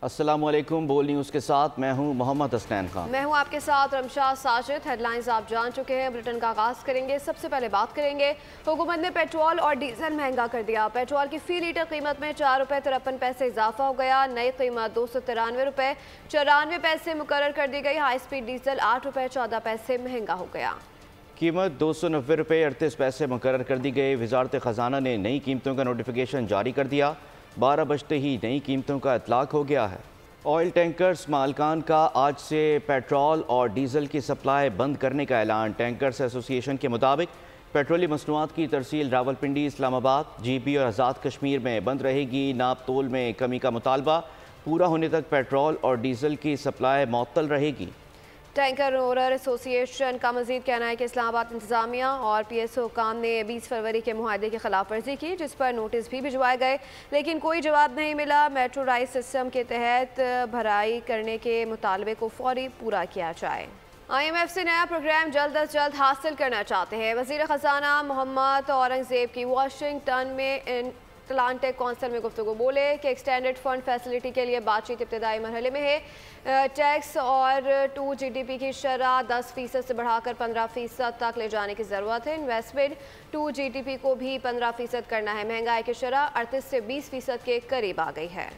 السلام علیکم، بول نیوز کے ساتھ میں ہوں محمد حسنین خان۔ میں ہوں آپ کے ساتھ رمشا ساجد۔ ہیڈ لائنز آپ جان چکے ہیں، بلٹن کا آغاز کریں گے۔ سب سے پہلے بات کریں گے، حکومت نے پیٹرول اور ڈیزل مہنگا کر دیا۔ پیٹرول کی فی لیٹر قیمت میں 4 روپے 53 پیسے اضافہ ہو گیا۔ نئی قیمت 293 روپے 94 پیسے مقرر کر دی گئی۔ ہائی سپیڈ ڈیزل 8 روپے 14 پیسے مہنگا ہو گیا۔ قیمت 290 روپے 38 پیسے مقرر کر دی گئی۔ وزارت خزانہ نے نئی قیمتوں کا نوٹیفیکیشن جاری کر دیا۔ 12 بجتے ہی نئی قیمتوں کا اطلاق ہو گیا ہے۔ آئل ٹینکرز مالکان کا آج سے پیٹرول اور ڈیزل کی سپلائی بند کرنے کا اعلان۔ ٹینکرز ایسوسی ایشن کے مطابق پیٹرولی مصنوعات کی ترسیل راولپنڈی، اسلام آباد، جی بی اور آزاد کشمیر میں بند رہے گی۔ ناپ تول میں کمی کا مطالبہ پورا ہونے تک پیٹرول اور ڈیزل کی سپلائی معطل رہے گی۔ ٹینکر اونر ایسوسی ایشن کا مزید کہنا ہے کہ اسلام آباد انتظامیہ اور پی ایس او حکام نے 20 فروری کے معاہدے کی خلاف ورزی کی، جس پر نوٹس بھی بھجوائے گئے، لیکن کوئی جواب نہیں ملا۔ میٹرو رائز سسٹم کے تحت بھرائی کرنے کے مطالبے کو فوری پورا کیا جائے۔ آئی ایم ایف سے نیا پروگرام جلد از جلد حاصل کرنا چاہتے ہیں۔ وزیر خزانہ محمد اورنگزیب کی واشنگٹن میں اٹلانٹک کونسل میں گفتگو، بولے کہ ایکسٹینڈڈ فنڈ فیسلٹی کے لیے بات چیت ابتدائی مرحلے میں ہے۔ ٹیکس اور 2 جی ڈی پی کی شرح 10% سے بڑھا کر 15% تک لے جانے کی ضرورت ہے۔ انویسٹمنٹ 2 جی ڈی پی کو بھی 15% کرنا ہے۔ مہنگائی کی شرح 38 سے 20% کے قریب آ گئی ہے۔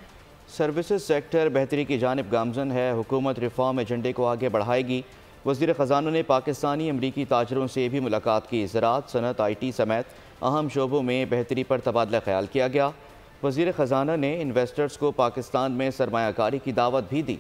سروسز سیکٹر بہتری کی جانب گامزن ہے۔ حکومت ریفارم ایجنڈے کو آگے بڑھائے گی۔ وزیر خزانہ نے پاکستانی امریکی تاجروں سے بھی ملاقات کی۔ زراعت، صنعت، آئی ٹی سمیت اہم شعبوں میں بہتری پر تبادلہ خیال کیا گیا۔ وزیر خزانہ نے انویسٹرز کو پاکستان میں سرمایہ کاری کی دعوت بھی دی۔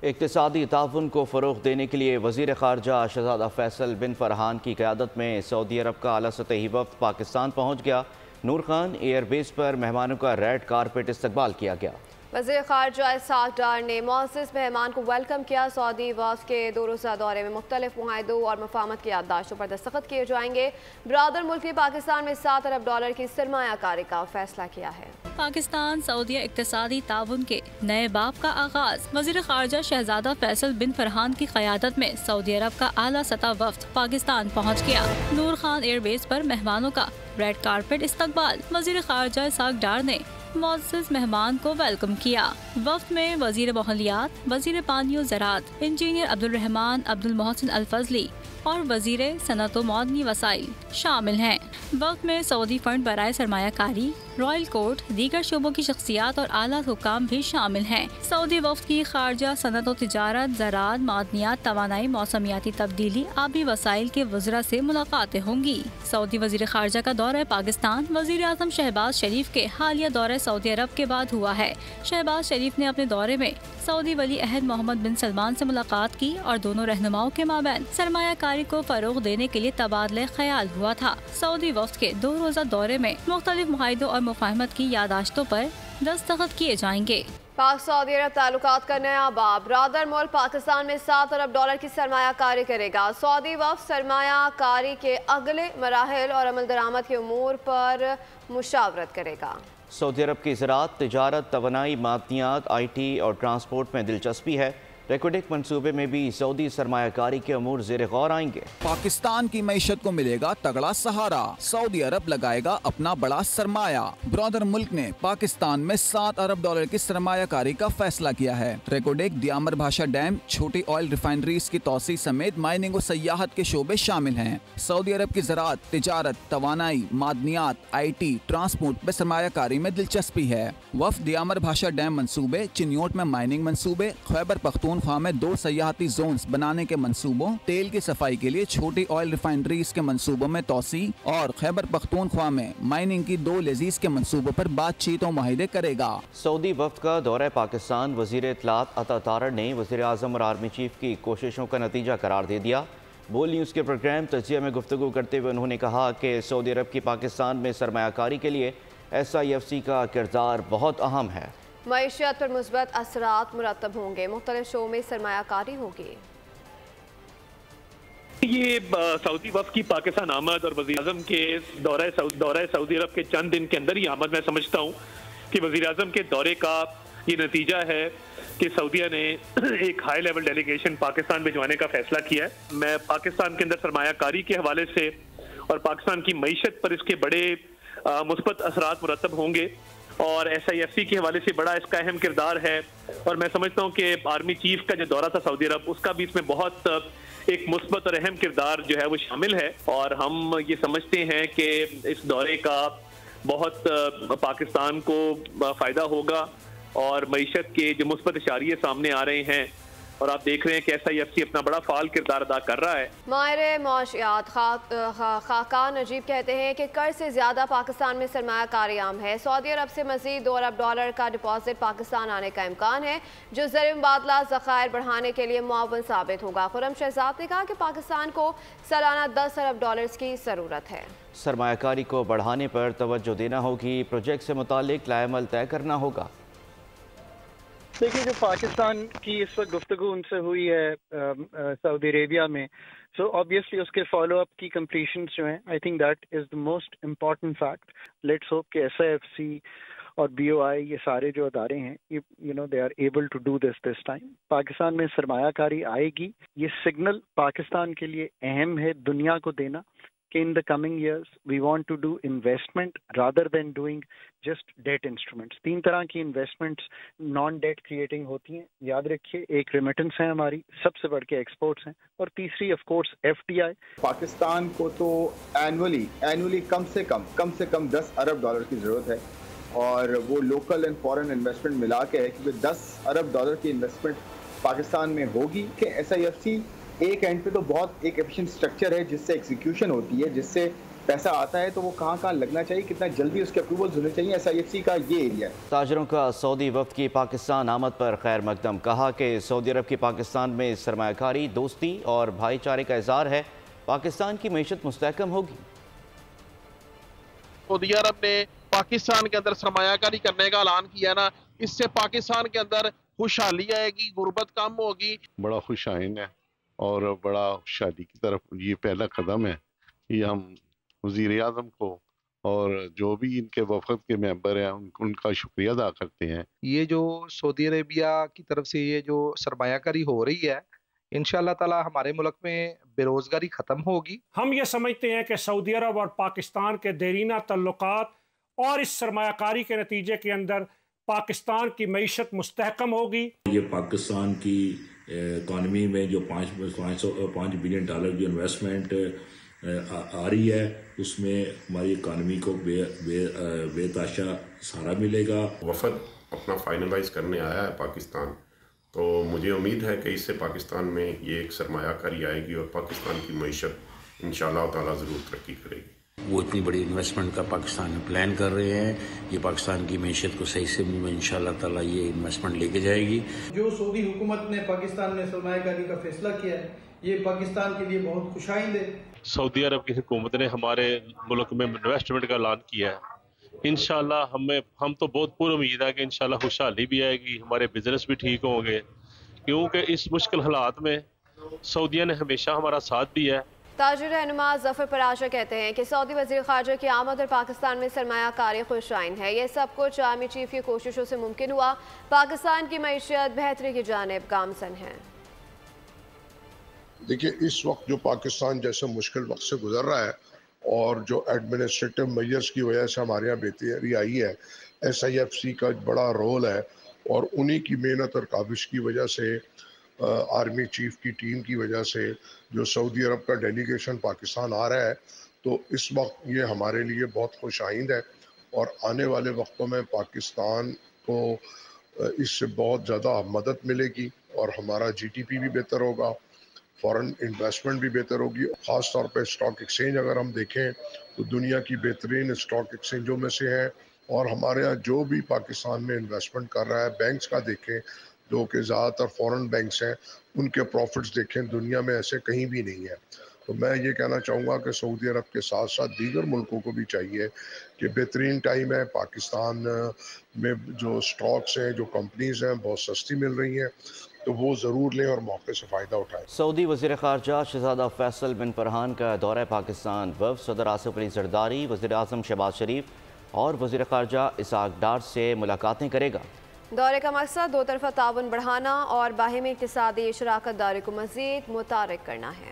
اقتصادی تعاون کو فروغ دینے کے لیے وزیر خارجہ شہزادہ فیصل بن فرحان کی قیادت میں سعودی عرب کا اعلیٰ سطحی وفد پاکستان پہنچ گیا۔ نور خان ایئر بیس پر مہمانوں کا ریڈ کارپیٹ استقبال کیا گیا۔ وزیر خارجہ اسحاق ڈار نے معزز مہمان کو ویلکم کیا۔ سعودی وفد کے 2 روزہ دورے میں مختلف معاہدوں اور مفاہمت کی یادداشتوں پر دستخط کیے جائیں گے۔ برادر ملک نے پاکستان میں $7 ارب کی سرمایہ کاری کا فیصلہ کیا ہے۔ پاکستان سعودیہ اقتصادی تعاون کے نئے باب کا آغاز۔ وزیر خارجہ شہزادہ فیصل بن فرحان کی قیادت میں سعودی عرب کا اعلیٰ سطح وفد پاکستان پہنچ گیا۔ نور خان ایئر بیس پر مہمانوں کا ریڈ کارپیٹ استقبال۔ وزیر خارجہ اسحاق ڈار نے معزز مہمان کو ویلکم کیا۔ وفد میں وزیر ماحولیات، وزیر پانی و زراعت انجینئر عبدالرحمان عبدالمحسن الفضلی اور وزیر صنعت و معدنی وسائل شامل ہیں۔ وفد میں سعودی فنڈ برائے سرمایہ کاری، رائل کورٹ، دیگر شعبوں کی شخصیات اور اعلیٰ حکام بھی شامل ہیں۔ سعودی وفد کی خارجہ، صنعت و تجارت، زراعت، معدنیات، توانائی، موسمیاتی تبدیلی، آبی وسائل کے وزراء سے ملاقاتیں ہوں گی۔ سعودی وزیر خارجہ کا دورہ پاکستان وزیر اعظم شہباز شریف کے حالیہ دورہ سعودی عرب کے بعد ہوا ہے۔ شہباز شریف نے اپنے دورے میں سعودی ولی عہد محمد بن سلمان سے ملاقات کی اور دونوں رہنماؤں کے مابین سرمایہ کاری کو فروغ دینے کے لیے تبادلہ خیال ہوا تھا۔ سعودی وفد کے 2 روزہ دورے میں مختلف معاہدوں اور مفاہمت کی یادداشتوں پر دستخط کیے جائیں گے۔ پاک سعودی عرب تعلقات کا نیا باب۔ برادر ملک پاکستان میں $7 ارب کی سرمایہ کاری کرے گا۔ سعودی وفد سرمایہ کاری کے اگلے مراحل اور عمل درآمد کے امور پر مشاورت کرے گا۔ سعودی عرب کی زراعت، تجارت، توانائی، معدنیات، آئی ٹی اور ٹرانسپورٹ میں دلچسپی ہے۔ ریکوڈک منصوبے میں بھی سعودی سرمایہ کاری کے امور زیر غور آئیں گے۔ پاکستان کی معیشت کو ملے گا تگڑا سہارا۔ سعودی عرب لگائے گا اپنا بڑا سرمایہ۔ برادر ملک نے پاکستان میں $7 ارب کی سرمایہ کاری کا فیصلہ کیا ہے۔ ریکوڈک، دیامر بھاشا ڈیم، چھوٹی آئل ریفائنریز کی توسیع سمیت مائننگ و سیاحت کے شعبے شامل ہیں۔ سعودی عرب کی زراعت، تجارت، توانائی، معدنیات، آئی ٹی، ٹرانسپورٹ میں سرمایہ کاری میں دلچسپی ہے۔ وفد دیامر بھاشا ڈیم منصوبے، چنیوٹ میں مائننگ منصوبے، خیبر پختونخوا میں 2 سیاحتی زونز بنانے کے منصوبوں، تیل کی صفائی کے لیے چھوٹی آئل ریفائنریز کے منصوبوں میں توسیع اور خیبر پختونخوا میں مائننگ کی 2 لیزیز کے منصوبوں پر بات چیت و معاہدے کرے گا۔ سعودی وفد کا دورہ پاکستان وزیر اطلاعات عطا تارڑ نے وزیر اعظم اور آرمی چیف کی کوششوں کا نتیجہ قرار دے دیا۔ بول نیوز کے پروگرام تجزیہ میں گفتگو کرتے ہوئے انہوں نے کہا کہ سعودی عرب کی پاکستان میں سرمایہ کاری کے لیے SIFC کا کردار بہت اہم ہے۔ معیشت پر مثبت اثرات مرتب ہوں گے، مختلف شعبوں میں سرمایہ کاری ہوگی۔ یہ سعودی وفد کی پاکستان آمد اور وزیر اعظم کے دورہ سعودی عرب کے چند دن کے اندر ہی آمد، میں سمجھتا ہوں کہ وزیر اعظم کے دورے کا یہ نتیجہ ہے کہ سعودیہ نے ایک ہائی لیول ڈیلیگیشن پاکستان بھجوانے کا فیصلہ کیا ہے۔ میں پاکستان کے اندر سرمایہ کاری کے حوالے سے اور پاکستان کی معیشت پر اس کے بڑے مثبت اثرات مرتب ہوں گے اور SIFC کے حوالے سے بڑا اس کا اہم کردار ہے، اور میں سمجھتا ہوں کہ آرمی چیف کا جو دورہ تھا سعودی عرب، اس کا بھی اس میں بہت ایک مثبت اور اہم کردار جو ہے وہ شامل ہے، اور ہم یہ سمجھتے ہیں کہ اس دورے کا بہت پاکستان کو فائدہ ہوگا، اور معیشت کے جو مثبت اشاریے سامنے آ رہے ہیں، اور آپ دیکھ رہے ہیں کہ SIFC اپنا بڑا فعال کردار ادا کر رہا ہے۔ ماہر معاشیات خاقان نجیب کہتے ہیں کہ قرض سے زیادہ پاکستان میں سرمایہ کاری عام ہے۔ سعودی عرب سے مزید $2 ارب کا ڈپازٹ پاکستان آنے کا امکان ہے، جو زر مبادلہ ذخائر بڑھانے کے لیے معاون ثابت ہوگا۔ خرم شہزاد نے کہا کہ پاکستان کو سالانہ $10 ارب کی ضرورت ہے۔ سرمایہ کاری کو بڑھانے پر توجہ دینا ہوگی، پروجیکٹ سے متعلق لائحہ عمل طے کرنا ہوگا۔ دیکھیے، جو پاکستان کی اس وقت گفتگو ان سے ہوئی ہے سعودی عربیہ میں، سو آبویسلی اس کے فالو اپ کی کمپلیشنز جو ہیں، I think that is the most important fact. Let's hope کہ SIFC اور BOI یہ سارے جو ادارے ہیں، they are able to do this time. Pakistan میں سرمایہ کاری آئے گی، یہ سگنل پاکستان کے لیے اہم ہے دنیا کو دینا کہ in the coming years we want to do investment rather than doing just debt instruments. 3 طرح کی انویسٹمنٹس نان ڈیٹ کریٹنگ ہوتی ہیں، یاد رکھیے، ایک ریمیٹنس ہے ہماری، سب سے بڑھ کے ایکسپورٹس ہیں، اور تیسری آف کورس FDI۔ پاکستان کو تو اینولی کم سے کم $10 ارب کی ضرورت ہے، اور وہ لوکل اینڈ فورن انویسٹمنٹ ملا کے ہے، کیونکہ $10 ارب کی انویسٹمنٹ پاکستان میں ہوگی کہ SIFC ایک اینڈ پہ تو بہت ایک ایفیشینٹ سٹرکچر ہے جس سے ایکزیکیوشن ہوتی ہے، جس سے پیسہ آتا ہے تو وہ کہاں لگنا چاہیے، کتنا جلدی اس کے اپروولز ہونے چاہیے، SIFC کا یہ ایریا ہے۔ تاجروں کا سعودی وفد کی پاکستان آمد پر خیر مقدم، کہا کہ سعودی عرب کی پاکستان میں سرمایہ کاری، دوستی اور بھائی چارے کا اظہار ہے، پاکستان کی معیشت مستحکم ہوگی۔ سعودی عرب نے پاکستان کے اندر سرمایہ کاری کرنے کا اعلان کیا نا، اس سے پاکستان کے اندر خوشحالی آئے گی، غربت کم ہوگی۔ بڑا خوش آئند ہے اور بڑا خوشحالی کی طرف یہ پہلا قدم ہے۔ یہ ہم وزیر اعظم کو اور جو بھی ان کے وفد کے ممبر ہیں ان کا شکریہ ادا کرتے ہیں۔ یہ جو سعودی عربیہ کی طرف سے یہ جو سرمایہ کاری ہو رہی ہے، انشاءاللہ تعالی ہمارے ملک میں بے روزگاری ختم ہوگی۔ ہم یہ سمجھتے ہیں کہ سعودی عرب اور پاکستان کے دیرینہ تعلقات اور اس سرمایہ کاری کے نتیجے کے اندر پاکستان کی معیشت مستحکم ہوگی۔ یہ پاکستان کی اکانومی میں جو $5 بلین جو انویسٹمنٹ آ رہی ہے، اس میں ہماری اکانومی کو بے تحاشا سہارا ملے گا۔ وفد اپنا فائنلائز کرنے آیا ہے پاکستان، تو مجھے امید ہے کہ اس سے پاکستان میں یہ ایک سرمایہ کاری آئے گی اور پاکستان کی معیشت انشاءاللہ تعالیٰ ضرور ترقی کرے گی۔ وہ اتنی بڑی انویسٹمنٹ کا پاکستان میں پلان کر رہے ہیں، یہ پاکستان کی معیشت کو صحیح سے انشاءاللہ تعالیٰ یہ انویسٹمنٹ لے کے جائے گی۔ جو سعودی حکومت نے پاکستان میں سرمایہ کاری کا فیصلہ کیا ہے، یہ پاکستان کے لیے بہت خوشائند ہے۔ سعودی عرب کی حکومت نے ہمارے ملک میں انویسٹمنٹ کا اعلان کیا ہے، انشاءاللہ ہم تو بہت پر امید ہے کہ انشاءاللہ خوشحالی بھی آئے گی، ہمارے بزنس بھی ٹھیک ہوں گے، کیونکہ اس مشکل حالات میں سعودیہ نے ہمیشہ ہمارا ساتھ دیا ہے۔ تاجر رہنما ظفر پراشا کہتے ہیں کہ سعودی وزیر خارجہ کی آمد اور پاکستان میں سرمایہ کاری خوش آئند ہے، یہ سب کچھ آرمی چیف کی کوششوں سے ممکن ہوا، پاکستان کی معیشت بہتری کی جانب گامزن ہے۔ دیکھیے، اس وقت جو پاکستان جیسے مشکل وقت سے گزر رہا ہے اور جو ایڈمنسٹریٹو میجرز کی وجہ سے ہمارے یہاں بہتری آئی ہے، SIFC کا بڑا رول ہے، اور انہی کی محنت اور کاوش کی وجہ سے، آرمی چیف کی ٹیم کی وجہ سے جو سعودی عرب کا ڈیلیگیشن پاکستان آ رہا ہے، تو اس وقت یہ ہمارے لیے بہت خوش آئند ہے، اور آنے والے وقتوں میں پاکستان کو اس سے بہت زیادہ مدد ملے گی، اور ہمارا GDP بھی بہتر ہوگا، فورن انویسٹمنٹ بھی بہتر ہوگی۔ خاص طور پہ اسٹاک ایکسچینج اگر ہم دیکھیں تو دنیا کی بہترین اسٹاک ایکسچینجوں میں سے ہے، اور ہمارے یہاں جو بھی پاکستان میں انویسٹمنٹ کر رہا ہے، بینکس کا دیکھیں، جو کہ زیادہ تر فورن بینکس ہیں، ان کے پروفٹس دیکھیں، دنیا میں ایسے کہیں بھی نہیں ہے۔ تو میں یہ کہنا چاہوں گا کہ سعودی عرب کے ساتھ ساتھ دیگر ملکوں کو بھی چاہیے کہ بہترین ٹائم ہے، پاکستان میں جو اسٹاکس ہیں، جو کمپنیز ہیں، بہت سستی مل رہی ہیں، تو وہ ضرور لیں اور موقع سے فائدہ اٹھائیں۔ سعودی وزیر خارجہ شہزادہ فیصل بن فرحان کا دورہ پاکستان، وفد صدر آصف علی زرداری، وزیر اعظم شہباز شریف اور وزیر خارجہ اسحاق ڈار سے ملاقاتیں کرے گا۔ دورے کا مقصد 2 طرفہ تعاون بڑھانا اور باہمی اقتصادی شراکت داری کو مزید متحرک کرنا ہے۔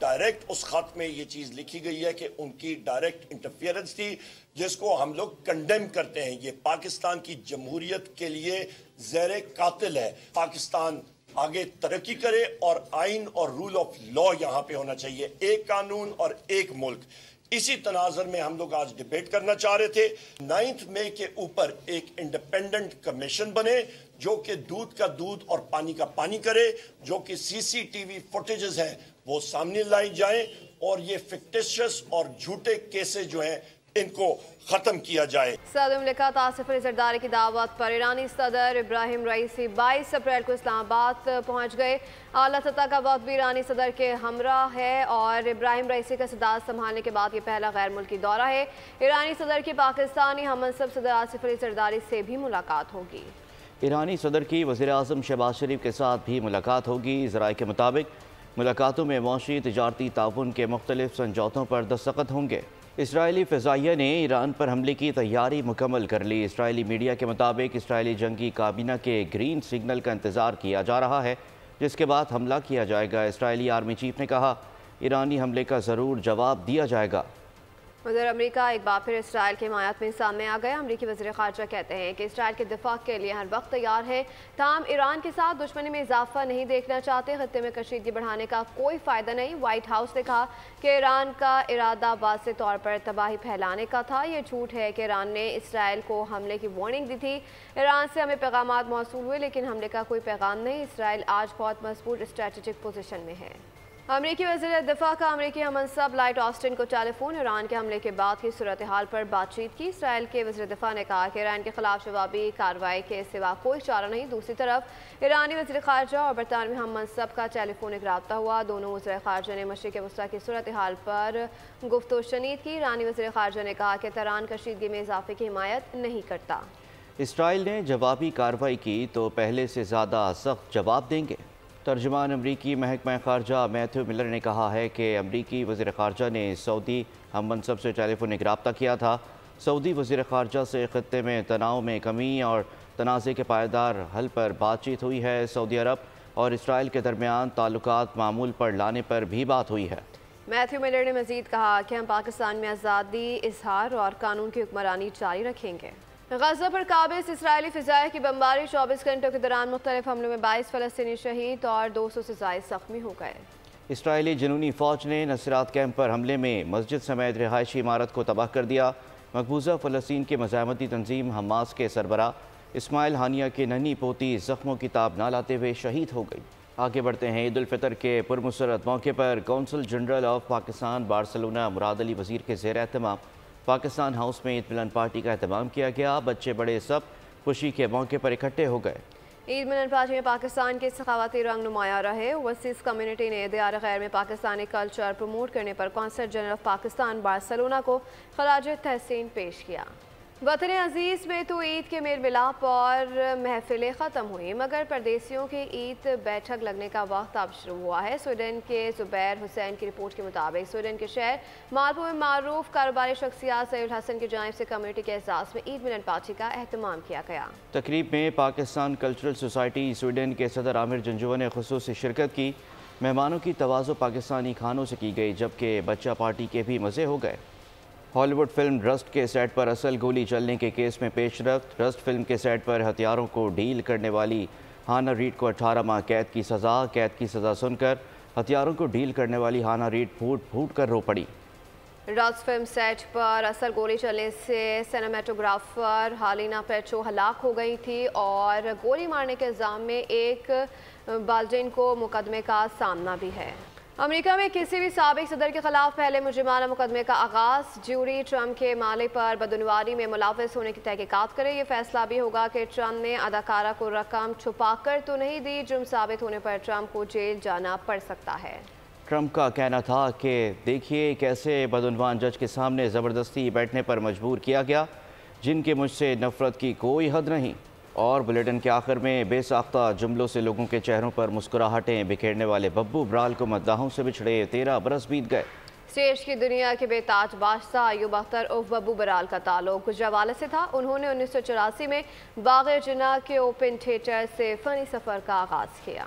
ڈائریکٹ اس خط میں یہ چیز لکھی گئی ہے کہ ان کی ڈائریکٹ انٹرفیئرنس تھی، جس کو ہم لوگ کنڈیم کرتے ہیں۔ یہ پاکستان کی جمہوریت کے لیے زہر قاتل ہے۔ پاکستان آگے ترقی کرے اور آئین اور رول آف لا یہاں پہ ہونا چاہیے، ایک قانون اور ایک ملک۔ اسی تناظر میں ہم لوگ آج ڈیبیٹ کرنا چاہ رہے تھے 9 مئی کے اوپر ایک انڈیپینڈنٹ کمیشن بنے جو کہ دودھ کا دودھ اور پانی کا پانی کرے، جو کہ CCTV فوٹیجز ہیں وہ سامنے لائی جائیں اور یہ فکٹیشس اور جھوٹے کیسز جو ہیں ان کو ختم کیا جائے۔ صدر مملکت آصف علی زرداری کی دعوت پر ایرانی صدر ابراہیم رئیسی 22 اپریل کو اسلام آباد پہنچ گئے۔ اعلیٰ سطح کا وفد بھی ایرانی صدر کے ہمراہ ہے اور ابراہیم رئیسی کا صدارت سنبھالنے کے بعد یہ پہلا غیر ملکی دورہ ہے۔ ایرانی صدر کی پاکستانی ہم منصب صدر آصف علی زرداری سے بھی ملاقات ہوگی۔ ایرانی صدر کی وزیر اعظم شہباز شریف کے ساتھ بھی ملاقات ہوگی۔ ذرائع کے مطابق ملاقاتوں میں معاشی تجارتی تعاون کے مختلف سمجھوتوں پر دستخط ہوں گے۔ اسرائیلی فضائیہ نے ایران پر حملے کی تیاری مکمل کر لی۔ اسرائیلی میڈیا کے مطابق اسرائیلی جنگی کابینہ کے گرین سگنل کا انتظار کیا جا رہا ہے، جس کے بعد حملہ کیا جائے گا۔ اسرائیلی آرمی چیف نے کہا ایرانی حملے کا ضرور جواب دیا جائے گا۔ وزیر امریکہ ایک بار پھر اسرائیل کی حمایت میں سامنے آ گئے۔ امریکی وزیر خارجہ کہتے ہیں کہ اسرائیل کے دفاع کے لیے ہر وقت تیار ہے، تاہم ایران کے ساتھ دشمنی میں اضافہ نہیں دیکھنا چاہتے۔ خطے میں کشیدگی بڑھانے کا کوئی فائدہ نہیں۔ وائٹ ہاؤس نے کہا کہ ایران کا ارادہ واضح طور پر تباہی پھیلانے کا تھا۔ یہ جھوٹ ہے کہ ایران نے اسرائیل کو حملے کی وارننگ دی تھی۔ ایران سے ہمیں پیغامات موصول ہوئے لیکن حملے کا کوئی پیغام نہیں۔ اسرائیل آج بہت مضبوط اسٹریٹجک پوزیشن میں ہے۔ امریکی وزیر دفاع کا امریکی ہم منصب لائٹ آسٹن کو ٹیلی فون ایران کے حملے کے بعد کی صورتحال پر بات چیت کی۔ اسرائیل کے وزیر دفاع نے کہا کہ ایران کے خلاف جوابی کارروائی کے سوا کوئی چارہ نہیں۔ دوسری طرف ایرانی وزیر خارجہ اور برطانوی ہم منصب کا ٹیلی فونک رابطہ ہوا۔ دونوں وزیر خارجہ نے مشرق وسطیٰ کی صورتحال پر گفت و شنید کی۔ ایرانی وزیر خارجہ نے کہا کہ تہران کشیدگی میں اضافے کی حمایت نہیں کرتا۔ اسرائیل نے جوابی کارروائی کی تو پہلے سے زیادہ سخت جواب دیں گے۔ ترجمان امریکی محکمہ خارجہ میتھیو ملر نے کہا ہے کہ امریکی وزیر خارجہ نے سعودی ہم منصب سے ٹیلی فونک رابطہ کیا تھا۔ سعودی وزیر خارجہ سے خطے میں تناؤ میں کمی اور تنازع کے پائیدار حل پر بات چیت ہوئی ہے۔ سعودی عرب اور اسرائیل کے درمیان تعلقات معمول پر لانے پر بھی بات ہوئی ہے۔ میتھیو ملر نے مزید کہا کہ ہم پاکستان میں آزادی اظہار اور قانون کی حکمرانی جاری رکھیں گے۔ غزہ پر قابض اسرائیلی فضائیہ کی بمباری 24 گھنٹوں کے دوران مختلف حملوں میں 22 فلسطینی شہید اور 200 سے زائد زخمی ہو گئے۔ اسرائیلی جنونی فوج نے نصرات کیمپ پر حملے میں مسجد سمیت رہائشی عمارت کو تباہ کر دیا۔ مقبوضہ فلسطین کی مزاحمتی تنظیم حماس کے سربراہ اسماعیل ہانیہ کی ننھی پوتی زخموں کی تاب نہ لاتے ہوئے شہید ہو گئی۔ آگے بڑھتے ہیں۔ عید الفطر کے پرمسرت موقع پر consul general of Pakistan Barcelona Murad Ali Wazir کے زیر اہتمام پاکستان ہاؤس میں عید ملن پارٹی کا اہتمام کیا گیا۔ بچے بڑے سب خوشی کے موقع پر اکٹھے ہو گئے۔ عید ملن پارٹی میں پاکستان کے سخاوتی رنگ نمایاں رہے۔ اوورسیز کمیونٹی نے دیار خیر میں پاکستانی کلچر پروموٹ کرنے پر consul general of Pakistan Barcelona کو خراج تحسین پیش کیا۔ وطن عزیز میں تو عید کے میل ملاپ اور محفلیں ختم ہوئی، مگر پردیسیوں کی عید بیٹھک لگنے کا وقت اب شروع ہوا ہے۔ سویڈن کے زبیر حسین کی رپورٹ کے مطابق سویڈن کے شہر مالبو میں معروف کاروباری شخصیات سعید الحسن کی جانب سے کمیونٹی کے اعزاز میں عید ملن پارٹی کا اہتمام کیا گیا۔ تقریب میں پاکستان کلچرل سوسائٹی سویڈن کے صدر عامر جنجوع نے خصوصی شرکت کی۔ مہمانوں کی توازو پاکستانی کھانوں سے کی گئی، جبکہ بچہ پارٹی کے بھی مزے ہو گئے۔ ہالی ووڈ فلم رسٹ کے سیٹ پر اصل گولی چلنے کے کیس میں پیش رفت۔ رسٹ فلم کے سیٹ پر ہتھیاروں کو ڈیل کرنے والی ہانا ریڈ کو 18 ماہ قید کی سزا۔ قید کی سزا سن کر ہتھیاروں کو ڈیل کرنے والی ہانا ریڈ پھوٹ پھوٹ کر رو پڑی۔ رسٹ فلم سیٹ پر اصل گولی چلنے سے سینیمیٹوگرافر ہالینا پیٹرو ہلاک ہو گئی تھی اور گولی مارنے کے الزام میں ایک بالڈین کو مقدمے کا سامنا بھی ہے۔ امریکہ میں کسی بھی سابق صدر کے خلاف پہلے مجرمانہ مقدمے کا آغاز۔ جیوری ٹرمپ کے مالک پر بدعنوانی میں ملوث ہونے کی تحقیقات کرے۔ یہ فیصلہ بھی ہوگا کہ ٹرمپ نے اداکارہ کو رقم چھپا کر تو نہیں دی۔ جرم ثابت ہونے پر ٹرمپ کو جیل جانا پڑ سکتا ہے۔ ٹرمپ کا کہنا تھا کہ دیکھیے کیسے بدعنوان جج کے سامنے زبردستی بیٹھنے پر مجبور کیا گیا، جن کے مجھ سے نفرت کی کوئی حد نہیں۔ اور بلیٹن کے آخر میں بے ساختہ جملوں سے لوگوں کے چہروں پر مسکراہٹیں بکھیرنے والے ببو برال کو مداحوں سے بچھڑے 13 برس بیت گئے۔ اسٹیج کی دنیا کے بے تاج بادشاہ ایوب اختر عرف ببو برال کا تعلق گجرانوالہ سے تھا۔ انہوں نے 1984 میں باغ جناح کے اوپن تھیٹر سے فنی سفر کا آغاز کیا۔